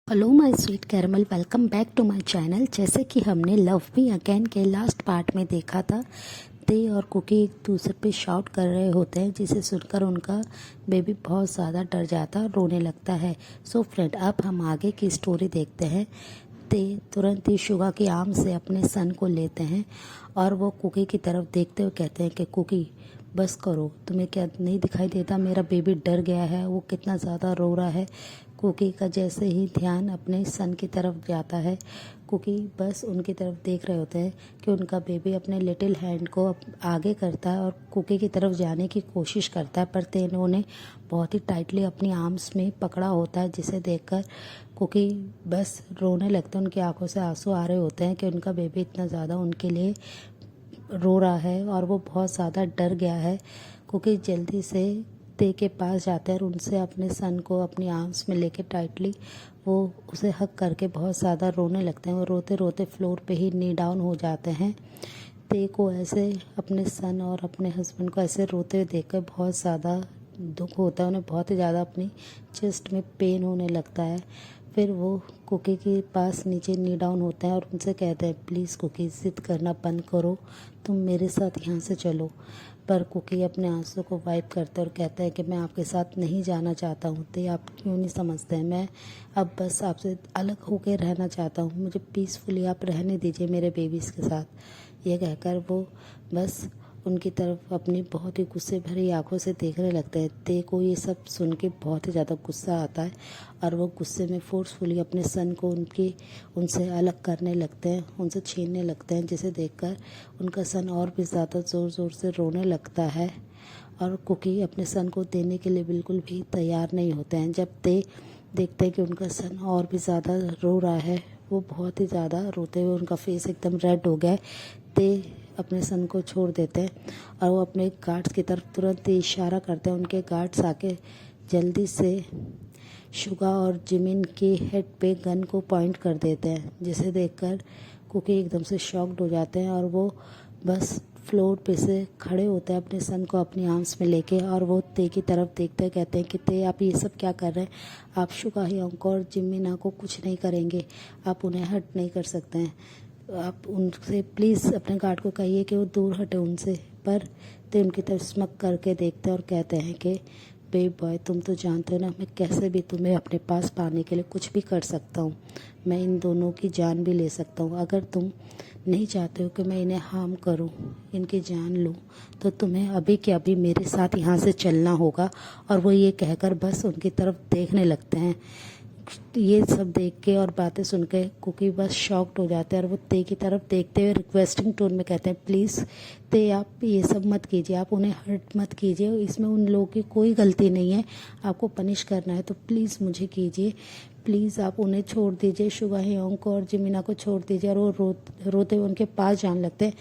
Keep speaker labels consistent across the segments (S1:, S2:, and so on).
S1: Hello my sweet caramel, welcome back to my channel. जैसे कि हमने लव मी अगेन के लास्ट पार्ट में देखा था, ते और कुकी एक दूसरे पे शाउट कर रहे होते हैं, जिसे सुनकर उनका बेबी बहुत ज़्यादा डर जाता और रोने लगता है। सो फ्रेंड, अब हम आगे की स्टोरी देखते हैं। ते तुरंत ही शुगा की आर्म से अपने सन को लेते हैं और वो कुकी की तरफ देखते हुए कहते हैं कि कुकी बस करो, तुम्हें क्या नहीं दिखाई देता मेरा बेबी डर गया है, वो कितना ज़्यादा रो रहा है। कुकी का जैसे ही ध्यान अपने सन की तरफ जाता है, कुकी बस उनकी तरफ देख रहे होते हैं कि उनका बेबी अपने लिटिल हैंड को आगे करता है और कुकी की तरफ जाने की कोशिश करता है, पर ते उन्हें बहुत ही टाइटली अपनी आर्म्स में पकड़ा होता है, जिसे देखकर कुकी बस रोने लगते हैं। उनकी आंखों से आंसू आ रहे होते हैं कि उनका बेबी इतना ज़्यादा उनके लिए रो रहा है और वो बहुत ज़्यादा डर गया है। कुकी जल्दी से ते के पास जाते हैं और उनसे अपने सन को अपनी आर्म्स में लेके टाइटली वो उसे हग करके बहुत ज़्यादा रोने लगते हैं। वो रोते रोते फ्लोर पे ही नी डाउन हो जाते हैं। ते को ऐसे अपने सन और अपने हस्बैंड को ऐसे रोते हुए देखकर बहुत ज़्यादा दुख होता है। उन्हें बहुत ही ज़्यादा अपनी चेस्ट में पेन होने लगता है। फिर वो कुकी के पास नीचे नी डाउन होते हैं और उनसे कहते हैं, प्लीज़ कुकी ज़िद करना बंद करो, तुम मेरे साथ यहाँ से चलो। पर कुकी अपने आंसू को वाइप करते और कहते हैं कि मैं आपके साथ नहीं जाना चाहता हूँ। तो आप क्यों नहीं समझते हैं, मैं अब बस आपसे अलग होकर रहना चाहता हूँ, मुझे पीसफुली आप रहने दीजिए मेरे बेबीज़ के साथ। ये कहकर वो बस उनकी तरफ अपनी बहुत ही गुस्से भरी आंखों से देखने लगते हैं। ते को ये सब सुन के बहुत ही ज़्यादा गुस्सा आता है और वो गुस्से में फोर्सफुली अपने सन को उनसे अलग करने लगते हैं, उनसे छीनने लगते हैं, जिसे देखकर उनका सन और भी ज़्यादा ज़ोर ज़ोर से रोने लगता है। और कुकी अपने सन को देने के लिए बिल्कुल भी तैयार नहीं होते हैं। जब ते देखते हैं कि उनका सन और भी ज़्यादा रो रहा है, वो बहुत ही ज़्यादा रोते हुए उनका फेस एकदम रेड हो गया है, ते अपने सन को छोड़ देते हैं और वो अपने गार्ड्स की तरफ तुरंत ही इशारा करते हैं। उनके गार्ड्स आके जल्दी से शुगा और जिमिन के हेड पे गन को पॉइंट कर देते हैं, जिसे देखकर कुकी एकदम से शॉक्ड हो जाते हैं और वो बस फ्लोर पे से खड़े होते हैं अपने सन को अपनी आर्म्स में लेके, और वो ते की तरफ देखते हैं। कहते हैं कि ते, आप ये सब क्या कर रहे हैं, आप शुगा हियोंग को और जिमिना को कुछ नहीं करेंगे, आप उन्हें हर्ट नहीं कर सकते हैं, आप उनसे प्लीज़ अपने गार्ड को कहिए कि वो दूर हटे उनसे। पर ते उनकी तरफ स्मक करके देखते हैं और कहते हैं कि बेबी बॉय, तुम तो जानते हो ना, मैं कैसे भी तुम्हें अपने पास पाने के लिए कुछ भी कर सकता हूँ, मैं इन दोनों की जान भी ले सकता हूँ। अगर तुम नहीं चाहते हो कि मैं इन्हें हार्म करूँ, इनकी जान लूँ, तो तुम्हें अभी के अभी मेरे साथ यहाँ से चलना होगा। और वो ये कहकर बस उनकी तरफ देखने लगते हैं। ये सब देख के और बातें सुन के कुकी बस शॉक्ड हो जाते हैं और वो ते की तरफ देखते हुए रिक्वेस्टिंग टोन में कहते हैं, प्लीज़ ते, आप ये सब मत कीजिए, आप उन्हें हर्ट मत कीजिए, इसमें उन लोगों की कोई गलती नहीं है, आपको पनिश करना है तो प्लीज़ मुझे कीजिए, प्लीज़ आप उन्हें छोड़ दीजिए, शुगा हियोंग को और जिमिना को छोड़ दीजिए। और वो रोते हुए उनके पास जाने लगते हैं।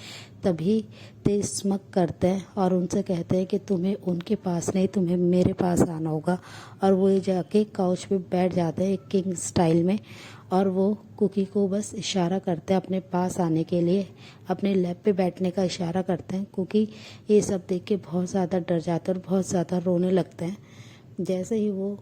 S1: तभी ते स्मक करते हैं और उनसे कहते हैं कि तुम्हें उनके पास नहीं, तुम्हें मेरे पास आना होगा। और वो जाके काउच पे बैठ जाते हैं एक किंग स्टाइल में, और वो कुकी को बस इशारा करते हैं अपने पास आने के लिए, अपने लैप पे बैठने का इशारा करते हैं। कुकी ये सब देख के बहुत ज़्यादा डर जाते हैं और बहुत ज़्यादा रोने लगते हैं। जैसे ही वो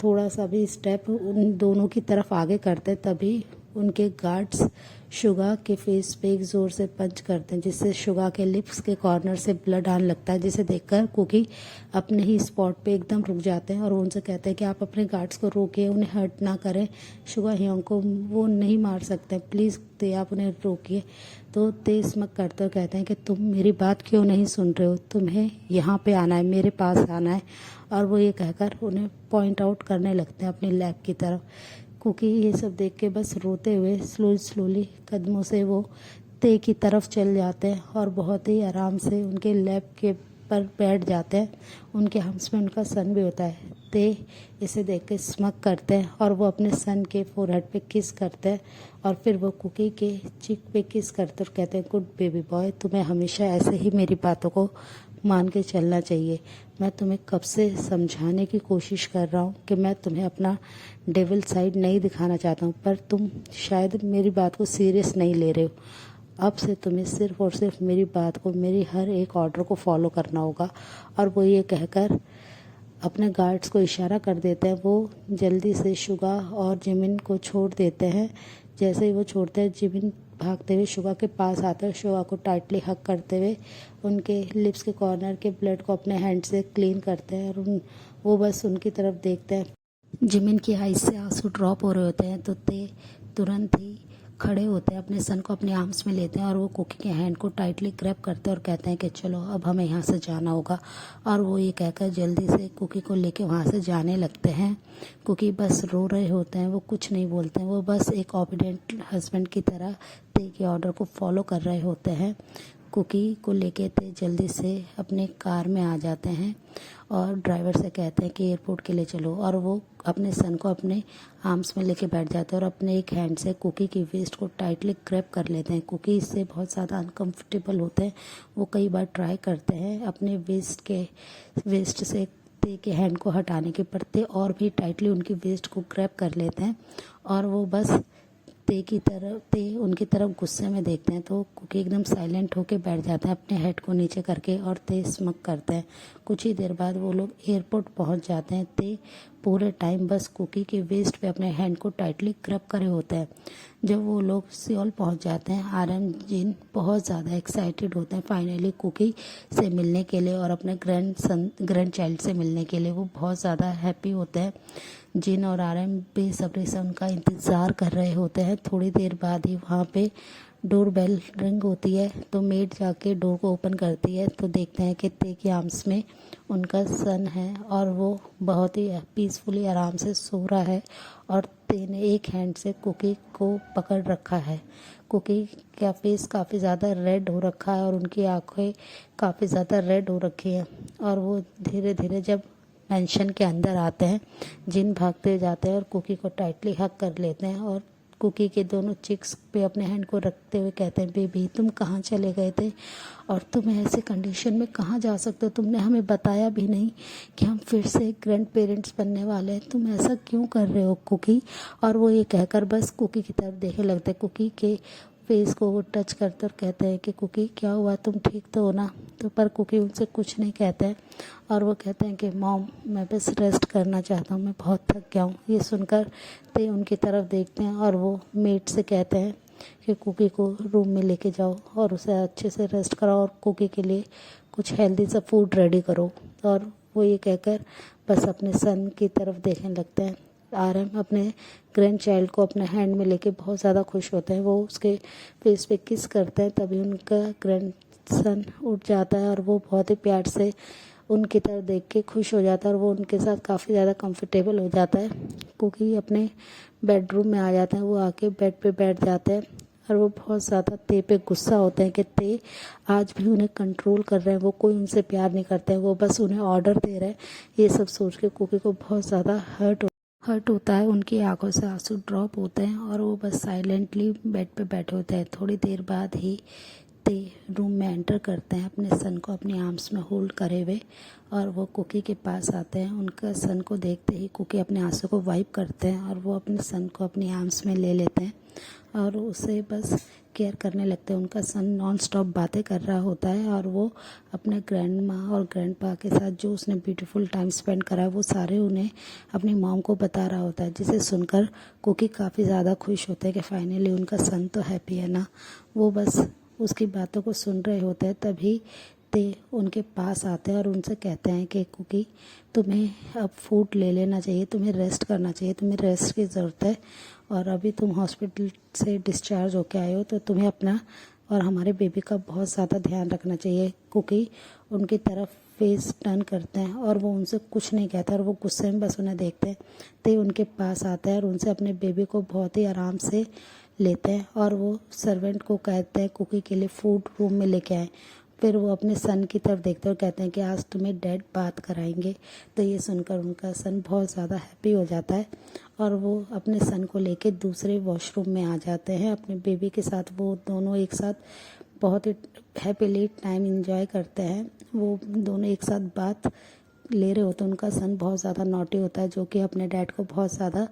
S1: थोड़ा सा भी स्टेप उन दोनों की तरफ आगे करते हैं, तभी उनके गार्ड्स शुगा के फेस पे एक ज़ोर से पंच करते हैं, जिससे शुगा के लिप्स के कॉर्नर से ब्लड आने लगता है, जिसे देखकर कुकी अपने ही स्पॉट पे एकदम रुक जाते हैं और उनसे कहते हैं कि आप अपने गार्ड्स को रोकिए, उन्हें हर्ट ना करें, शुगा हियोंग को वो नहीं मार सकते, प्लीज़ ते, आप उन्हें रोकिए। तो ते स्मक करते हुए कहते हैं कि तुम मेरी बात क्यों नहीं सुन रहे हो, तुम्हें यहाँ पे आना है, मेरे पास आना है। और वो ये कहकर उन्हें पॉइंट आउट करने लगते हैं अपनी लैब की तरफ। कुकी ये सब देख के बस रोते हुए स्लोली कदमों से वो ते की तरफ चल जाते हैं और बहुत ही आराम से उनके लैब के पर बैठ जाते हैं। उनके हम्स में उनका सन भी होता है। ते इसे देख के स्मक करते हैं और वो अपने सन के फोरहेड पे किस करते हैं और फिर वो कुकी के चिक पे किस करते और कहते हैं, गुड बेबी बॉय, तुम्हें हमेशा ऐसे ही मेरी बातों को मान के चलना चाहिए। मैं तुम्हें कब से समझाने की कोशिश कर रहा हूँ कि मैं तुम्हें अपना डेविल साइड नहीं दिखाना चाहता हूँ, पर तुम शायद मेरी बात को सीरियस नहीं ले रहे हो। अब से तुम्हें सिर्फ और सिर्फ मेरी बात को, मेरी हर एक ऑर्डर को फॉलो करना होगा। और वो ये कहकर अपने गार्ड्स को इशारा कर देते हैं। वो जल्दी से शुगा और जिमिन को छोड़ देते हैं। जैसे ही वो छोड़ते हैं, जिमिन भागते हुए शुगा के पास आते हैं, शुगा को टाइटली हग करते हुए उनके लिप्स के कॉर्नर के ब्लड को अपने हैंड से क्लीन करते हैं और वो बस उनकी तरफ देखते हैं। जिमिन की आईज से आंसू ड्रॉप हो रहे होते हैं तो ते तुरंत ही खड़े होते हैं, अपने सन को अपने आर्म्स में लेते हैं और वो कुकी के हैंड को टाइटली ग्रैब करते हैं और कहते हैं कि चलो अब हमें यहाँ से जाना होगा। और वो ये कहकर जल्दी से कुकी को लेके वहाँ से जाने लगते हैं। कुकी बस रो रहे होते हैं, वो कुछ नहीं बोलते हैं, वो बस एक ओबीडिएंट हस्बैंड की तरह ते के ऑर्डर को फॉलो कर रहे होते हैं। कुकी को लेके ते जल्दी से अपने कार में आ जाते हैं और ड्राइवर से कहते हैं कि एयरपोर्ट के लिए चलो, और वो अपने सन को अपने आर्म्स में लेके बैठ जाते हैं और अपने एक हैंड से कुकी की वेस्ट को टाइटली ग्रैब कर लेते हैं। कुकी इससे बहुत ज़्यादा अनकंफर्टेबल होते हैं। वो कई बार ट्राई करते हैं अपने वेस्ट से ते के हैंड को हटाने के, पर ते और भी टाइटली उनकी वेस्ट को ग्रैब कर लेते हैं और वो बस ते उनकी तरफ गुस्से में देखते हैं तो कुकी एकदम साइलेंट होके बैठ जाते हैं अपने हेड को नीचे करके और ते स्मक करते हैं। कुछ ही देर बाद वो लोग एयरपोर्ट पहुंच जाते हैं। ते पूरे टाइम बस कुकी के वेस्ट पे अपने हैंड को टाइटली ग्रैब करे होते हैं। जब वो लोग सियोल पहुंच जाते हैं, आरएम जिन बहुत ज़्यादा एक्साइटेड होते हैं फाइनली कुकी से मिलने के लिए और अपने ग्रैंड चाइल्ड से मिलने के लिए। वो बहुत ज़्यादा हैप्पी होते हैं। जिन और आरएम बेसब्री से उनका इंतज़ार कर रहे होते हैं। थोड़ी देर बाद ही वहाँ पे डोर बेल रिंग होती है तो मेड जाके डोर को ओपन करती है तो देखते हैं कि ते के आर्म्स में उनका सन है और वो बहुत ही पीसफुली आराम से सो रहा है और ते ने एक हैंड से कुकी को पकड़ रखा है। कुकी का फेस काफ़ी ज़्यादा रेड हो रखा है और उनकी आंखें काफ़ी ज़्यादा रेड हो रखी हैं और वो धीरे धीरे जब मेंशन के अंदर आते हैं, जिन भागते जाते हैं और कुकी को टाइटली हग कर लेते हैं और कुकी के दोनों चिक्स पे अपने हैंड को रखते हुए कहते हैं, बेबी तुम कहाँ चले गए थे और तुम ऐसे कंडीशन में कहाँ जा सकते हो, तुमने हमें बताया भी नहीं कि हम फिर से ग्रैंड पेरेंट्स बनने वाले हैं, तुम ऐसा क्यों कर रहे हो कुकी। और वो ये कहकर बस कुकी की तरफ देखने लगते हैं। कुकी के फेस को वो टच करते और कहते हैं कि कुकी क्या हुआ, तुम ठीक तो हो ना। तो पर कुकी उनसे कुछ नहीं कहते हैं और वो कहते हैं कि मॉम मैं बस रेस्ट करना चाहता हूँ, मैं बहुत थक गया हूँ। ये सुनकर ते उनकी तरफ देखते हैं और वो मेट से कहते हैं कि कुकी को रूम में लेके जाओ और उसे अच्छे से रेस्ट कराओ और कुकी के लिए कुछ हेल्दी सा फूड रेडी करो। और वो ये कहकर बस अपने सन की तरफ देखने लगते हैं। आरएम अपने ग्रैंड चाइल्ड को अपने हैंड में लेके बहुत ज़्यादा खुश होते हैं। वो उसके फेस पे किस करते हैं, तभी उनका ग्रैंड सन उठ जाता है और वो बहुत ही प्यार से उनकी तरफ देख के खुश हो जाता है और वो उनके साथ काफ़ी ज़्यादा कंफर्टेबल हो जाता है। कुकी अपने बेडरूम में आ जाते हैं, वो आके बेड पे बैठ जाते हैं और वो बहुत ज़्यादा ते पे गुस्सा होते हैं कि ते आज भी उन्हें कंट्रोल कर रहे हैं, वो कोई उनसे प्यार नहीं करते हैं, वो बस उन्हें ऑर्डर दे रहे हैं। ये सब सोच के कुकी को बहुत ज़्यादा हर्ट होता है। उनकी आंखों से आंसू ड्रॉप होते हैं और वो बस साइलेंटली बेड पे बैठे होते हैं। थोड़ी देर बाद ही ते रूम में एंटर करते हैं अपने सन को अपने आर्म्स में होल्ड करे हुए और वो कुकी के पास आते हैं। उनका सन को देखते ही कुकी अपने आंसू को वाइप करते हैं और वो अपने सन को अपने आर्म्स में ले लेते हैं और उसे बस केयर करने लगते हैं। उनका सन नॉन स्टॉप बातें कर रहा होता है और वो अपने ग्रैंड माँ और ग्रैंड पा के साथ जो उसने ब्यूटीफुल टाइम स्पेंड करा है वो सारे उन्हें अपनी मॉम को बता रहा होता है, जिसे सुनकर कुकी काफ़ी ज़्यादा खुश होते हैं कि फाइनली उनका सन तो हैप्पी है ना। वो बस उसकी बातों को सुन रहे होते हैं, तभी ते उनके पास आते हैं और उनसे कहते हैं कि कुकी तुम्हें अब फूड ले लेना चाहिए, तुम्हें रेस्ट करना चाहिए, तुम्हें रेस्ट की ज़रूरत है और अभी तुम हॉस्पिटल से डिस्चार्ज होके आए हो तो तुम्हें अपना और हमारे बेबी का बहुत ज़्यादा ध्यान रखना चाहिए। कुकी उनकी तरफ फेस टर्न करते हैं और वो उनसे कुछ नहीं कहता और वो गुस्से में बस उन्हें देखते हैं। ते उनके पास आता है और उनसे अपने बेबी को बहुत ही आराम से लेते हैं और वो सर्वेंट को कहते हैं कुकी के लिए फूड रूम में लेके आए। फिर वो अपने सन की तरफ देखते हैं और कहते हैं कि आज तुम्हें डैड बात कराएंगे। तो ये सुनकर उनका सन बहुत ज़्यादा हैप्पी हो जाता है और वो अपने सन को लेके दूसरे वॉशरूम में आ जाते हैं अपने बेबी के साथ। वो दोनों एक साथ बहुत ही हैप्पीली टाइम एंजॉय करते हैं। वो दोनों एक साथ बात ले रहे होते हैं। उनका सन बहुत ज़्यादा नॉटी होता है जो कि अपने डैड को बहुत ज़्यादा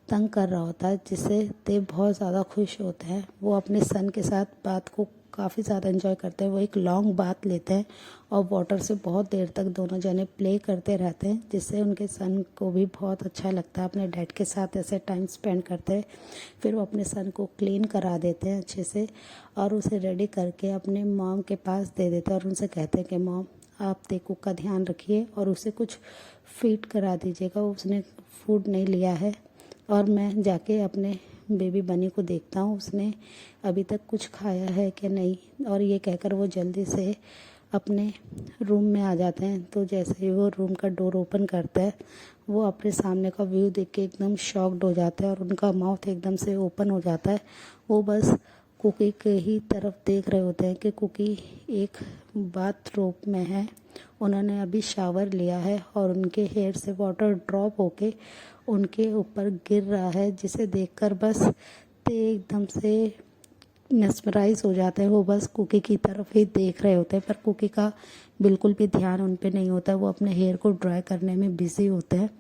S1: तंग कर रहा होता है, जिससे ते बहुत ज़्यादा खुश होते हैं। वो अपने सन के साथ बात को काफ़ी ज़्यादा एंजॉय करते हैं। वो एक लॉन्ग बाथ लेते हैं और वाटर से बहुत देर तक दोनों जने प्ले करते रहते हैं, जिससे उनके सन को भी बहुत अच्छा लगता है। अपने डैड के साथ ऐसे टाइम स्पेंड करते हैं। फिर वो अपने सन को क्लीन करा देते हैं अच्छे से और उसे रेडी करके अपने मॉम के पास दे देते हैं और उनसे कहते हैं कि मॉम आप तेको का ध्यान रखिए और उसे कुछ फीड करा दीजिएगा, उसने फूड नहीं लिया है। और मैं जाके अपने बेबी बनी को देखता हूँ उसने अभी तक कुछ खाया है कि नहीं। और ये कहकर वो जल्दी से अपने रूम में आ जाते हैं। तो जैसे ही वो रूम का डोर ओपन करता है, वो अपने सामने का व्यू देख के एकदम शॉक्ड हो जाता है और उनका माउथ एकदम से ओपन हो जाता है। वो बस कुकी के ही तरफ देख रहे होते हैं कि कुकी एक बाथरोब में है। उन्होंने अभी शावर लिया है और उनके हेयर से वाटर ड्रॉप होके उनके ऊपर गिर रहा है, जिसे देखकर बस ते एकदम से मेस्मराइज हो जाते हैं। वो बस कुकी की तरफ ही देख रहे होते हैं, पर कुकी का बिल्कुल भी ध्यान उन पे नहीं होता। वो अपने हेयर को ड्राई करने में बिजी होते हैं।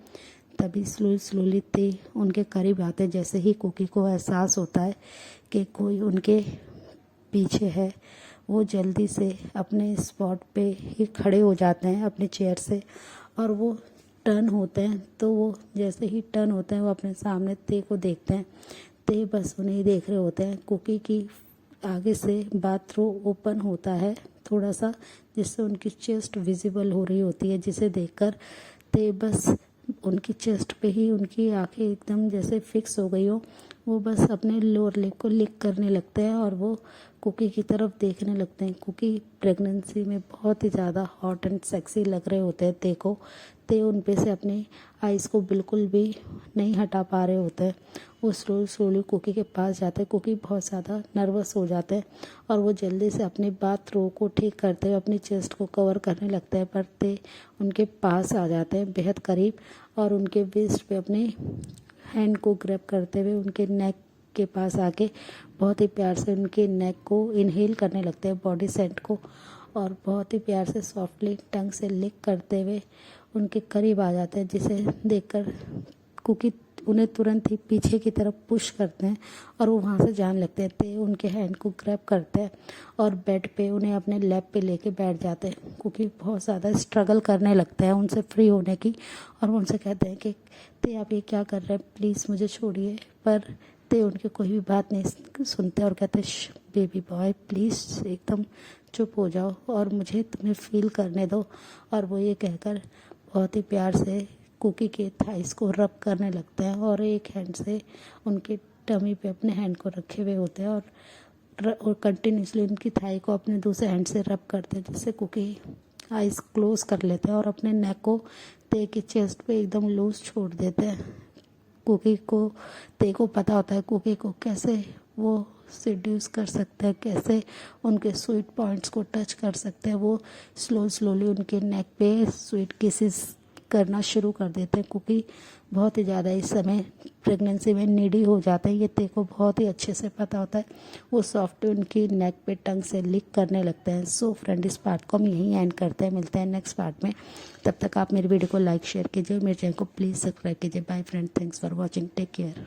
S1: तभी स्लोली ते उनके करीब आते हैं। जैसे ही कुकी को एहसास होता है कि कोई उनके पीछे है, वो जल्दी से अपने स्पॉट पे ही खड़े हो जाते हैं अपने चेयर से और वो टर्न होते हैं। तो वो जैसे ही टर्न होते हैं, वो अपने सामने ते को देखते हैं। ते बस उन्हें ही देख रहे होते हैं। कुकी की आगे से बाथरूम ओपन होता है थोड़ा सा, जिससे उनकी चेस्ट विजिबल हो रही होती है, जिसे देखकर ते बस उनकी चेस्ट पे ही उनकी आंखें एकदम जैसे फिक्स हो गई हो। वो बस अपने लोअर लिप को लिक करने लगते हैं और वो कुकी की तरफ देखने लगते हैं। कुकी प्रेगनेंसी में बहुत ही ज़्यादा हॉट एंड सेक्सी लग रहे होते हैं ते को। ते उन पे से अपनी आइज़ को बिल्कुल भी नहीं हटा पा रहे होते हैं। वो स्लोली कुकी के पास जाते हैं। कुकी बहुत ज़्यादा नर्वस हो जाते हैं और वो जल्दी से अपनी बात रो को ठीक करते हुए अपनी चेस्ट को कवर करने लगते हैं, पर ते उनके पास आ जाते हैं बेहद करीब और उनके वेस्ट पे अपने हैंड को ग्रैब करते हुए उनके नेक के पास आके बहुत ही प्यार से उनके नेक को इनहेल करने लगते हैं, बॉडी सेंट को, और बहुत ही प्यार से सॉफ्टली टंग से लिक करते हुए उनके करीब आ जाते हैं, जिसे देखकर कुकी उन्हें तुरंत ही पीछे की तरफ पुश करते हैं और वो वहाँ से जाने लगते हैं। ते उनके हैंड को ग्रैब करते हैं और बेड पे उन्हें अपने लैप पे लेके बैठ जाते हैं। कुकी बहुत ज़्यादा स्ट्रगल करने लगता है उनसे फ्री होने की और वो उनसे कहते हैं कि ते आप ये क्या कर रहे हैं, प्लीज़ मुझे छोड़िए। पर ते उनकी कोई भी बात नहीं सुनते और कहते हैं बेबी बॉय प्लीज़ एकदम चुप हो जाओ और मुझे तुम्हें फील करने दो। और वो ये कहकर बहुत ही प्यार से कुकी के थाइस को रब करने लगता है और एक हैंड से उनके टमी पे अपने हैंड को रखे हुए होते हैं और कंटिन्यूसली उनकी थाई को अपने दूसरे हैंड से रब करते हैं, जिससे कुकी आइज़ क्लोज कर लेते हैं और अपने नेक को ते की चेस्ट पे एकदम लूज छोड़ देते हैं। कुकी को ते को पता होता है कुकी को कैसे वो सेड्यूस कर सकते हैं, कैसे उनके स्वीट पॉइंट्स को टच कर सकते हैं। वो स्लोली उनके नेक पे स्वीट किसेस करना शुरू कर देते हैं। कुकी बहुत ही ज़्यादा इस समय प्रेगनेंसी में नीडी हो जाता है, ये ते को बहुत ही अच्छे से पता होता है। वो सॉफ्ट उनकी नेक पे टंग से लिक करने लगते हैं। सो फ्रेंड, इस पार्ट को हम यहीं एंड करते हैं, मिलते हैं नेक्स्ट पार्ट में। तब तक आप मेरी वीडियो को लाइक शेयर कीजिए, मेरे चैनल को प्लीज़ सब्सक्राइब कीजिए। Bye friend, thanks for watching, take care.